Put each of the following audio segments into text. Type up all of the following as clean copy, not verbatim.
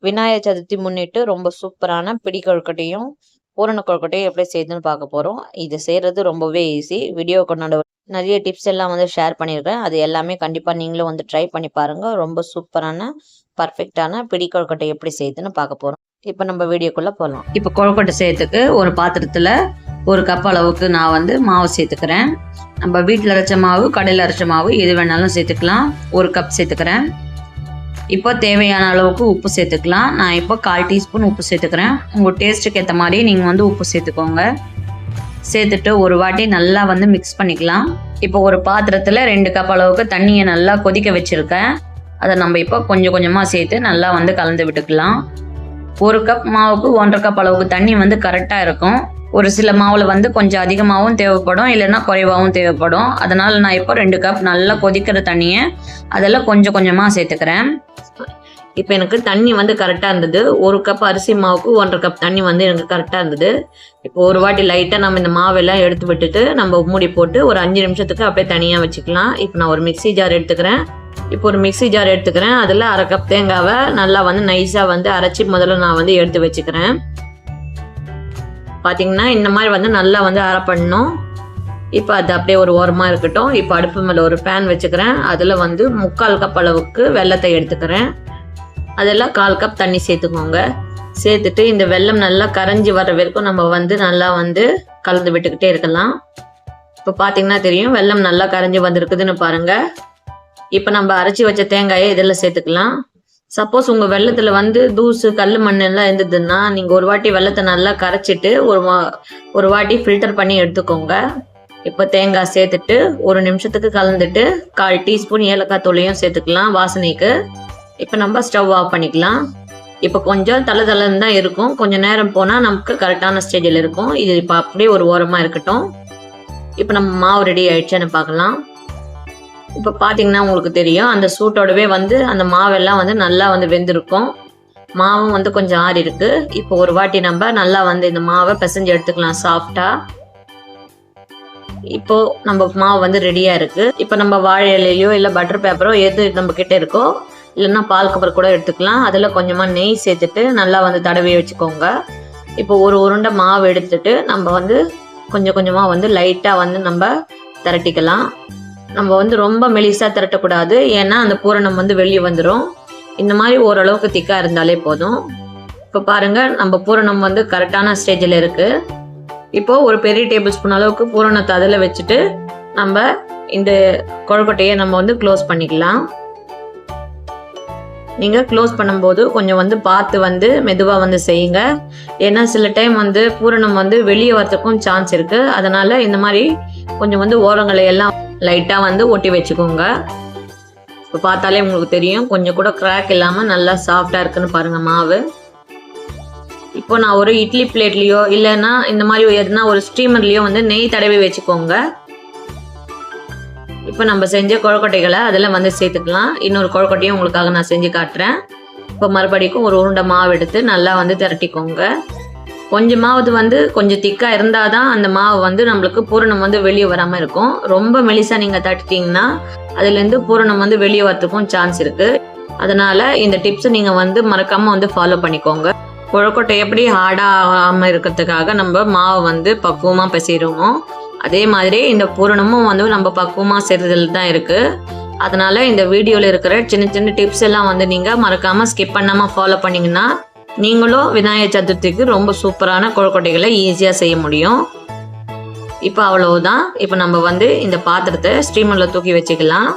விநாயகர் சதுர்த்தி முன்னிட்டு ரொம்ப சூப்பரான பிடி கொழுக்கட்டையும் பூரண கொழுக்கட்டையும் எப்படி செய்யுதுன்னு பார்க்க போகிறோம். இது செய்கிறது ரொம்பவே ஈஸி. வீடியோ கொண்டாட நிறைய டிப்ஸ் எல்லாம் ஷேர் பண்ணியிருக்கேன். அது எல்லாமே கண்டிப்பாக நீங்களும் ட்ரை பண்ணி பாருங்கள். ரொம்ப சூப்பரான பர்ஃபெக்டான பிடி கொழுக்கட்டை எப்படி செய்யுதுன்னு பார்க்க போகிறோம். இப்போ நம்ம வீடியோக்குள்ளே போகலாம். இப்போ கொழுக்கட்டை செய்யறதுக்கு ஒரு பாத்திரத்தில் 1 கப் அளவுக்கு நான் மாவு சேர்த்துக்கிறேன். நம்ம வீட்டில் அரைச்ச மாவு, கடையில் அரைச்ச மாவு எது வேணாலும் சேர்த்துக்கலாம். 1 கப் சேர்த்துக்கிறேன். இப்போ தேவையான அளவுக்கு உப்பு சேர்த்துக்கலாம். நான் இப்போ 1/4 டீஸ்பூன் உப்பு சேர்த்துக்கிறேன். உங்கள் டேஸ்ட்டுக்கு ஏற்ற மாதிரி நீங்கள் உப்பு சேர்த்துக்கோங்க. சேர்த்துட்டு ஒரு வாட்டி நல்லா மிக்ஸ் பண்ணிக்கலாம். இப்போ ஒரு பாத்திரத்தில் 2 கப் அளவுக்கு தண்ணியை நல்லா கொதிக்க வச்சுருக்கேன். அதை நம்ம இப்போ கொஞ்சம் கொஞ்சமாக சேர்த்து நல்லா கலந்து விட்டுக்கலாம். 1 கப் மாவுக்கு 1.5 கப் அளவுக்கு தண்ணி கரெக்டாக இருக்கும். ஒரு சில மாவில் கொஞ்சம் அதிகமாகவும் தேவைப்படும், இல்லைன்னா குறைவாகவும் தேவைப்படும். அதனால் நான் இப்போ 2 கப் நல்லா கொதிக்கிற தண்ணியை அதெல்லாம் கொஞ்சம் கொஞ்சமாக சேர்த்துக்கிறேன். இப்போ எனக்கு தண்ணி கரெக்டாக இருந்தது. 1 கப் அரிசி மாவுக்கு 1.5 கப் தண்ணி எனக்கு கரெக்டாக இருந்தது. இப்போ ஒரு வாட்டி லைட்டாக நம்ம இந்த மாவெல்லாம் எடுத்து விட்டுட்டு நம்ம மூடி போட்டு ஒரு 5 நிமிஷத்துக்கு அப்படியே தனியாக வச்சுக்கலாம். இப்போ நான் ஒரு மிக்ஸி ஜார் எடுத்துக்கிறேன். இப்போ ஒரு மிக்ஸி ஜார் எடுத்துக்கிறேன். அதில் 1/2 கப் தேங்காவை நல்லா நைஸாக அரைச்சி முதல்ல நான் எடுத்து வச்சுக்கிறேன். பார்த்தீங்கன்னா இந்த மாதிரி நல்லா அரை பண்ணணும். இப்போ அது அப்படியே ஒரு ஓரமாக இருக்கட்டும். இப்போ அடுப்பு மேலே ஒரு பேன் வச்சுக்கிறேன். அதில் 3/4 கப் அளவுக்கு வெல்லத்தை எடுத்துக்கிறேன். அதெல்லாம் 1/4 கப் தண்ணி சேர்த்துக்கோங்க. சேர்த்துட்டு இந்த வெல்லம் நல்லா கரைஞ்சி வர வரைக்கும் நம்ம நல்லா கலந்து விட்டுக்கிட்டே இருக்கலாம். இப்போ பார்த்தீங்கன்னா தெரியும், வெல்லம் நல்லா கரைஞ்சி வந்திருக்குதுன்னு பாருங்கள். இப்போ நம்ம அரைச்சி வச்ச தேங்காயை இதெல்லாம் சேர்த்துக்கலாம். சப்போஸ் உங்கள் வெள்ளத்தில் தூசு கல் மண் எல்லாம் இருந்ததுன்னா நீங்கள் ஒரு வாட்டி வெள்ளத்தை நல்லா கரைச்சிட்டு ஒரு வாட்டி ஃபில்டர் பண்ணி எடுத்துக்கோங்க. இப்போ தேங்காய் சேர்த்துட்டு 1 நிமிஷத்துக்கு கலந்துட்டு 1/4 டீஸ்பூன் ஏலக்காய் தூளையும் சேர்த்துக்கலாம் வாசனைக்கு. இப்போ நம்ம ஸ்டவ் ஆஃப் பண்ணிக்கலாம். இப்போ கொஞ்சம் தளன்னு தான் இருக்கும். கொஞ்சம் நேரம் போனால் நமக்கு கரெக்டான ஸ்டேஜில் இருக்கும். இது இப்போ அப்படியே ஒரு ஓரமாக இருக்கட்டும். இப்போ நம்ம மாவு ரெடி ஆயிடுச்சுன்னு பார்க்கலாம். இப்போ பார்த்தீங்கன்னா உங்களுக்கு தெரியும், அந்த சூட்டோடவே அந்த மாவெல்லாம் நல்லா வெந்திருக்கும். மாவும் கொஞ்சம் ஆறி இருக்கு. இப்போ ஒரு வாட்டி நம்ம நல்லா இந்த மாவை பிசைஞ்சு எடுத்துக்கலாம் சாஃப்டாக. இப்போ நம்ம மாவு ரெடியாக இருக்குது. இப்போ நம்ம வாழை இலையோ இல்லை பட்டர் பேப்பரோ எது நம்ம கிட்ட இருக்கோ, இல்லைன்னா பால் கவர் கூட எடுத்துக்கலாம். அதில் கொஞ்சமாக நெய் சேர்த்துட்டு நல்லா தடவி வச்சுக்கோங்க. இப்போ ஒரு உருண்டை மாவு எடுத்துட்டு நம்ம கொஞ்சம் கொஞ்சமாக லைட்டாக நம்ம திரட்டிக்கலாம். நம்ம ரொம்ப மெலிசாக திரட்டக்கூடாது, ஏன்னா அந்த பூரணம் வெளியே வந்துடும். இந்த மாதிரி ஓரளவுக்கு திக்காக இருந்தாலே போதும். இப்போ பாருங்கள், நம்ம பூரணம் கரெக்டான ஸ்டேஜில் இருக்குது. இப்போது ஒரு பெரிய டேபிள் ஸ்பூன் அளவுக்கு பூரணத்தை அதில் வச்சுட்டு நம்ம இந்த கொழுக்கட்டையை நம்ம க்ளோஸ் பண்ணிக்கலாம். நீங்கள் க்ளோஸ் பண்ணும்போது கொஞ்சம் பார்த்து மெதுவாக செய்யுங்க. ஏன்னா சில டைம் பூரணம் வெளியே வரத்துக்கும் சான்ஸ் இருக்குது. அதனால் இந்த மாதிரி கொஞ்சம் ஓரங்களை எல்லாம் லைட்டாக ஒட்டி வச்சுக்கோங்க. இப்போ பார்த்தாலே உங்களுக்கு தெரியும், கொஞ்சம் கூட கிராக் இல்லாமல் நல்லா சாஃப்டாக இருக்குன்னு பாருங்கள் மாவு. இப்போ நான் ஒரு இட்லி பிளேட்லேயோ இல்லைன்னா இந்த மாதிரி எதுனா ஒரு ஸ்டீமர்லேயோ நெய் தடவி வச்சுக்கோங்க. இப்போ நம்ம செஞ்ச கொழுக்கட்டைகளை அதில் சேர்த்துக்கலாம். இன்னொரு கொழுக்கட்டையும் உங்களுக்காக நான் செஞ்சு காட்டுறேன். இப்போ மறுபடிக்கும் ஒரு உருண்டை மாவு எடுத்து நல்லா திரட்டிக்கோங்க. கொஞ்சமாவது கொஞ்சம் திக்காக இருந்தால் தான் அந்த மாவு நம்மளுக்கு பூரணம் வெளியே வராமல் இருக்கும். ரொம்ப மெலிசாக நீங்கள் தட்டிட்டிங்கன்னா அதுலேருந்து பூரணம் வெளியே வரத்துக்கும் சான்ஸ் இருக்குது. அதனால் இந்த டிப்ஸை நீங்கள் மறக்காமல் ஃபாலோ பண்ணிக்கோங்க. கொழுக்கட்டை எப்படி ஹார்டாகாமல் இருக்கிறதுக்காக நம்ம மாவு பக்குவமாக பிசைகிறோமோ, அதே மாதிரி இந்த பூரணமும் நம்ம பக்குவமாக செய்கிறதுல தான் இருக்குது. அதனால் இந்த வீடியோவில் இருக்கிற சின்ன சின்ன டிப்ஸ் எல்லாம் நீங்கள் மறக்காமல் ஸ்கிப் பண்ணாமல் ஃபாலோ பண்ணிங்கன்னா நீங்களும் விநாயகர் சதுர்த்திக்கு ரொம்ப சூப்பரான கொழுக்கட்டைகளை ஈஸியாக செய்ய முடியும். இப்போ அவ்வளவுதான். இப்போ நம்ம இந்த பாத்திரத்தை ஸ்டீமரில் தூக்கி வச்சுக்கலாம்.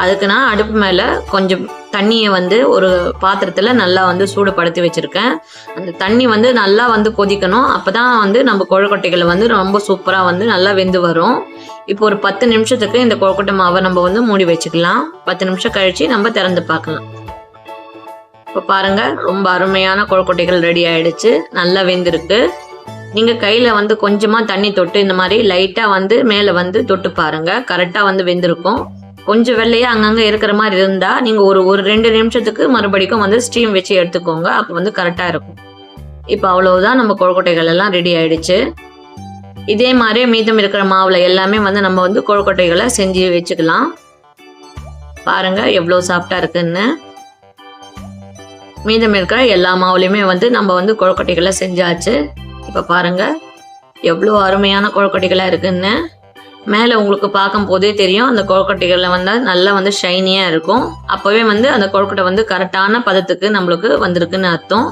அதுக்கு நான் அடுப்பு மேலே கொஞ்சம் தண்ணியை ஒரு பாத்திரத்தில் நல்லா சூடுபடுத்தி வச்சுருக்கேன். அந்த தண்ணி நல்லா கொதிக்கணும். அப்போ தான் நம்ம கொழுக்கட்டைகளை ரொம்ப சூப்பராக நல்லா வெந்து வரும். இப்போ ஒரு 10 நிமிஷத்துக்கு இந்த கொழுக்கட்டை மாவை நம்ம மூடி வச்சுக்கலாம். 10 நிமிஷம் கழித்து நம்ம திறந்து பார்க்கலாம். இப்போ பாருங்கள், ரொம்ப அருமையான கொழுக்கட்டைகள் ரெடி ஆகிடுச்சு. நல்லா வெந்திருக்கு. நீங்கள் கையில் கொஞ்சமாக தண்ணி தொட்டு இந்த மாதிரி லைட்டாக மேலே தொட்டு பாருங்கள். கரெக்டாக வெந்திருக்கும். கொஞ்சம் வெள்ளையாக அங்கங்கே இருக்கிற மாதிரி இருந்தால் நீங்கள் ஒரு 2 நிமிஷத்துக்கு மறுபடிக்கும் ஸ்டீம் வச்சு எடுத்துக்கோங்க. அப்போ கரெக்டாக இருக்கும். இப்போ அவ்வளவுதான், நம்ம கொழுக்கட்டைகள் எல்லாம் ரெடி ஆகிடுச்சு. இதே மாதிரியே மீதம் இருக்கிற மாவில் எல்லாமே நம்ம கொழுக்கட்டைகளை செஞ்சு வச்சுக்கலாம். பாருங்கள் எவ்வளோ சாஃப்டாக இருக்குன்னு. மீதம் இருக்கிற எல்லா மாவுலையுமே வந்து நம்ம வந்து கொழுக்கட்டைகளை செஞ்சாச்சு. இப்போ பாருங்கள் எவ்வளோ அருமையான கொழுக்கட்டைகளாக இருக்குன்னு. மேலே உங்களுக்கு பார்க்கும் போதே தெரியும் அந்த கொழுக்கட்டைகளில் வந்து நல்லா வந்து ஷைனியாக இருக்கும். அப்போவே வந்து அந்த கொழுக்கட்டை வந்து கரெக்டான பதத்துக்கு நம்மளுக்கு வந்திருக்குன்னு அர்த்தம்.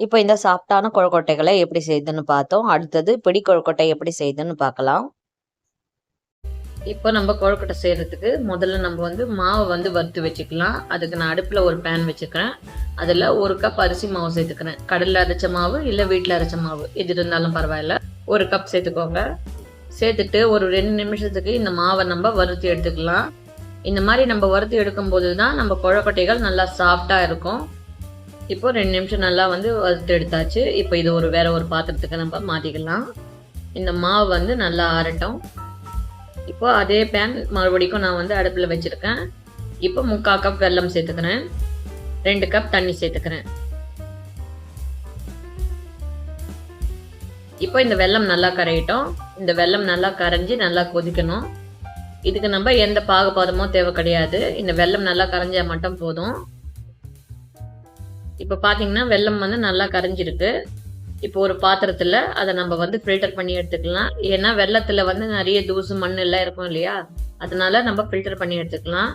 இப்போ இந்த சாஃப்டான கொழுக்கட்டைகளை எப்படி செய்யுதுன்னு பார்த்தோம். அடுத்தது பிடி கொழுக்கட்டை எப்படி செய்யுதுன்னு பார்க்கலாம். இப்போ நம்ம கொழுக்கட்டை செய்கிறதுக்கு முதல்ல நம்ம வந்து மாவை வந்து வறுத்து வச்சுக்கலாம். அதுக்கு நான் அடுப்பில் ஒரு பேன் வச்சுக்கிறேன். அதில் 1 கப் அரிசி மாவு சேர்த்துக்கிறேன். கடலில் அரைச்ச மாவு இல்லை வீட்டில் அரைச்ச மாவு எது இருந்தாலும் பரவாயில்ல. 1 கப் சேர்த்துக்கோங்க. சேர்த்துட்டு ஒரு 2 நிமிஷத்துக்கு இந்த மாவை நம்ம வறுத்து எடுத்துக்கலாம். இந்த மாதிரி நம்ம வறுத்து எடுக்கும்போது தான் நம்ம கொழுக்கட்டைகள் நல்லா சாஃப்டாக இருக்கும். இப்போ 2 நிமிஷம் நல்லா வந்து வறுத்து எடுத்தாச்சு. இப்போ இது வேற ஒரு பாத்திரத்துக்கு நம்ம மாற்றிக்கலாம். இந்த மாவு வந்து நல்லா ஆறட்டும். இப்போ அதே பேன் மறுபடியும் நான் வந்து அடுப்பில் வச்சுருக்கேன். இப்போ 3/4 கப் வெல்லம் சேர்த்துக்கிறேன். 2 கப் தண்ணி சேர்த்துக்கிறேன். இப்போ இந்த வெல்லம் நல்லா கரையட்டும். இந்த வெல்லம் நல்லா கரைஞ்சி நல்லா கொதிக்கணும். இதுக்கு நம்ம எந்த பாகுபாதமோ தேவை கிடையாது. இந்த வெல்லம் நல்லா கரைஞ்சா மட்டும் போதும். இப்போ பார்த்தீங்கன்னா வெல்லம் வந்து நல்லா கரைஞ்சிருக்கு. இப்போ ஒரு பாத்திரத்தில் அதை நம்ம வந்து ஃபில்டர் பண்ணி எடுத்துக்கலாம். ஏன்னா வெள்ளத்தில் வந்து நிறைய தூசு மண் எல்லாம் இருக்கும் இல்லையா, அதனால நம்ம ஃபில்டர் பண்ணி எடுத்துக்கலாம்.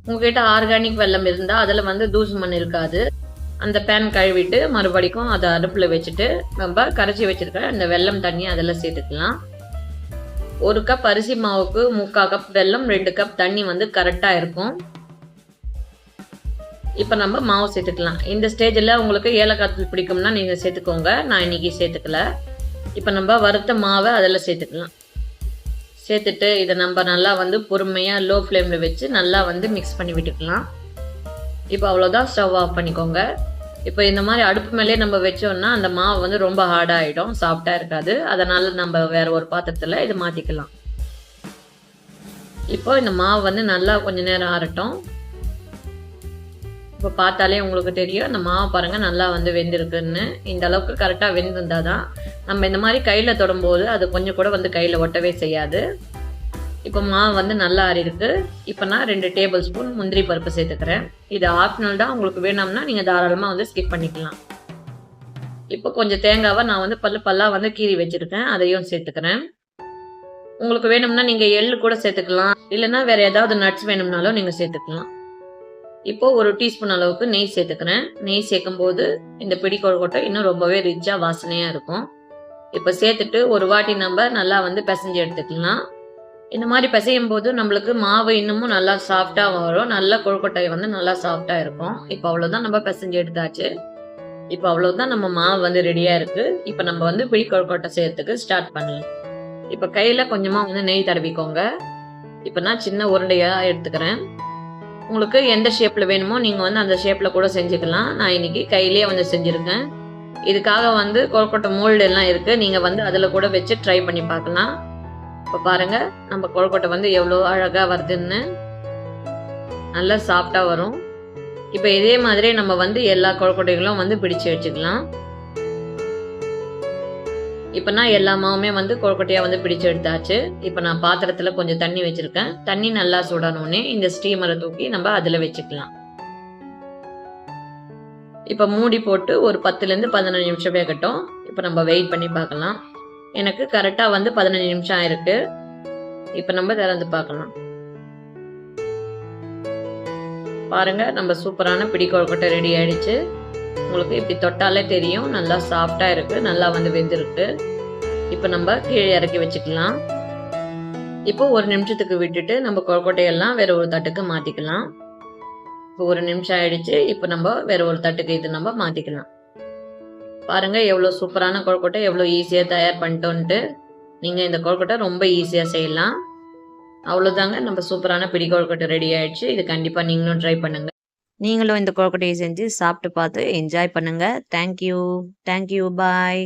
உங்ககிட்ட ஆர்கானிக் வெல்லம் இருந்தால் அதில் வந்து தூசு மண் இருக்காது. அந்த பேன் கழுவிட்டு மறுபடியும் அதை அடுப்பில் வச்சுட்டு நம்ம கரைச்சி வச்சிருக்க இந்த வெல்லம் தண்ணி அதில் சேர்த்துக்கலாம். 1 கப் அரிசி மாவுக்கு 3/4 கப் வெல்லம், 2 கப் தண்ணி வந்து கரெக்டாக இருக்கும். இப்போ நம்ம மாவு சேர்த்துக்கலாம். இந்த ஸ்டேஜில் உங்களுக்கு ஏலக்காய் தூள் பிடிக்கும்னா நீங்கள் சேர்த்துக்கோங்க. நான் இன்னைக்கு சேர்த்துக்கல. இப்போ நம்ம வறுத்த மாவை அதில் சேர்த்துக்கலாம். சேர்த்துட்டு இதை நம்ம நல்லா வந்து பொறுமையாக லோ ஃப்ளேமில் வச்சு நல்லா வந்து மிக்ஸ் பண்ணி விட்டுக்கலாம். இப்போ அவ்வளோதான், ஸ்டவ் ஆஃப் பண்ணிக்கோங்க. இப்போ இந்த மாதிரி அடுப்பு மேலே நம்ம வச்சோம்னா அந்த மாவு வந்து ரொம்ப ஹார்டாகிடும், சாஃப்டாக இருக்காது. அதனால் நம்ம வேறு ஒரு பாத்திரத்தில் இதை மாற்றிக்கலாம். இப்போ இந்த மாவு வந்து நல்லா கொஞ்சம் நேரம் ஆறட்டும். இப்போ பார்த்தாலே உங்களுக்கு தெரியும் அந்த மாவு பாருங்கள் நல்லா வந்து வெந்திருக்குன்னு. இந்த அளவுக்கு கரெக்டாக வெந்திருந்தால் தான் நம்ம இந்த மாதிரி கையில் தொடும்போது அது கொஞ்சம் கூட வந்து கையில் ஒட்டவே செய்யாது. இப்போ மாவு வந்து நல்லா ஆறிருக்கு. இப்போ நான் 2 டேபிள் ஸ்பூன் முந்திரி பருப்பு சேர்த்துக்கிறேன். இது ஆப்ஷனல் தான், உங்களுக்கு வேணும்னா நீங்கள் தாராளமாக வந்து ஸ்கிப் பண்ணிக்கலாம். இப்போ கொஞ்சம் தேங்காவை நான் வந்து பல்லாக வந்து கீறி வச்சுருக்கேன், அதையும் சேர்த்துக்கிறேன். உங்களுக்கு வேணும்னா நீங்கள் எள்ளு கூட சேர்த்துக்கலாம், இல்லைன்னா வேறு ஏதாவது நட்ஸ் வேணும்னாலும் நீங்கள் சேர்த்துக்கலாம். இப்போ 1 டீஸ்பூன் அளவுக்கு நெய் சேர்த்துக்கிறேன். நெய் சேர்க்கும் போது இந்த பிடி கொழுக்கட்டை இன்னும் ரொம்பவே ரிச்சாக வாசனையாக இருக்கும். இப்போ சேர்த்துட்டு ஒரு வாட்டி நம்ம நல்லா வந்து பிசைஞ்சு எடுத்துக்கலாம். இந்த மாதிரி பிசையும் போது நம்மளுக்கு மாவு இன்னமும் நல்லா சாஃப்டாக வரும். நல்ல கொழுக்கட்டை வந்து நல்லா சாஃப்டாக இருக்கும். இப்போ அவ்வளோதான், நம்ம பிசைஞ்சு எடுத்தாச்சு. இப்போ அவ்வளோதான், நம்ம மாவு வந்து ரெடியாக இருக்குது. இப்போ நம்ம வந்து பிடி கொழுக்கட்டை செய்யறதுக்கு ஸ்டார்ட் பண்ணலாம். இப்போ கையில் கொஞ்சமாக வந்து நெய் தடவிக்கோங்க. இப்போ நான் சின்ன உருண்டையாக எடுத்துக்கிறேன். உங்களுக்கு எந்த ஷேப்பில் வேணுமோ நீங்கள் வந்து அந்த ஷேப்பில் கூட செஞ்சுக்கலாம். நான் இன்னைக்கு கையிலேயே வந்து செஞ்சுருக்கேன். இதுக்காக வந்து கொழுக்கட்டை மோல்டு எல்லாம் இருக்குது, நீங்கள் வந்து அதில் கூட வச்சு ட்ரை பண்ணி பார்க்கலாம். இப்போ பாருங்கள் நம்ம கொழுக்கட்டை வந்து எவ்வளோ அழகாக வருதுன்னு, நல்லா சாஃப்டாக வரும். இப்போ இதே மாதிரி நம்ம வந்து எல்லா கொழுக்கட்டைகளும் வந்து பிடிச்சு வச்சுக்கலாம். இப்போ நான் எல்லா மாவுமே வந்து கொழுக்கட்டையாக வந்து பிடிச்சு எடுத்தாச்சு. இப்போ நான் பாத்திரத்தில் கொஞ்சம் தண்ணி வச்சுருக்கேன். தண்ணி நல்லா சூடானோடனே இந்த ஸ்டீமரை தூக்கி நம்ம அதில் வச்சுக்கலாம். இப்போ மூடி போட்டு ஒரு 10லேருந்து 15 நிமிஷம் வேகட்டும். இப்போ நம்ம வெயிட் பண்ணி பார்க்கலாம். எனக்கு கரெக்டாக வந்து 15 நிமிஷம் ஆயிருக்கு. இப்போ நம்ம திறந்து பார்க்கலாம். பாருங்க நம்ம சூப்பரான பிடி கொழுக்கட்டை ரெடி ஆயிடுச்சு. உங்களுக்கு இப்படி தொட்டாலே தெரியும் நல்லா சாஃப்டாக இருக்குது, நல்லா வந்து வெந்திருக்கு. இப்போ நம்ம கீழே இறக்கி வச்சுக்கலாம். இப்போ 1 நிமிஷத்துக்கு விட்டுட்டு நம்ம கொழுக்கட்டையெல்லாம் வேற ஒரு தட்டுக்கு மாற்றிக்கலாம். இப்போ 1 நிமிஷம் ஆயிடுச்சு. இப்போ நம்ம வேற ஒரு தட்டுக்கு இது நம்ம மாற்றிக்கலாம். பாருங்கள் எவ்வளோ சூப்பரான கொழுக்கட்டை, எவ்வளோ ஈஸியாக தயார் பண்ணிட்டோன்ட்டு. நீங்கள் இந்த கொழுக்கட்டை ரொம்ப ஈஸியாக செய்யலாம். அவ்வளோதாங்க, நம்ம சூப்பரான பிடி கொழுக்கட்டை ரெடி ஆயிடுச்சு. இது கண்டிப்பாக நீங்களும் ட்ரை பண்ணுங்கள். நீங்களும் இந்த கொழுக்கட்டையை செஞ்சு சாப்பிட்டு பார்த்து என்ஜாய் பண்ணுங்கள். தேங்க்யூ. பாய்.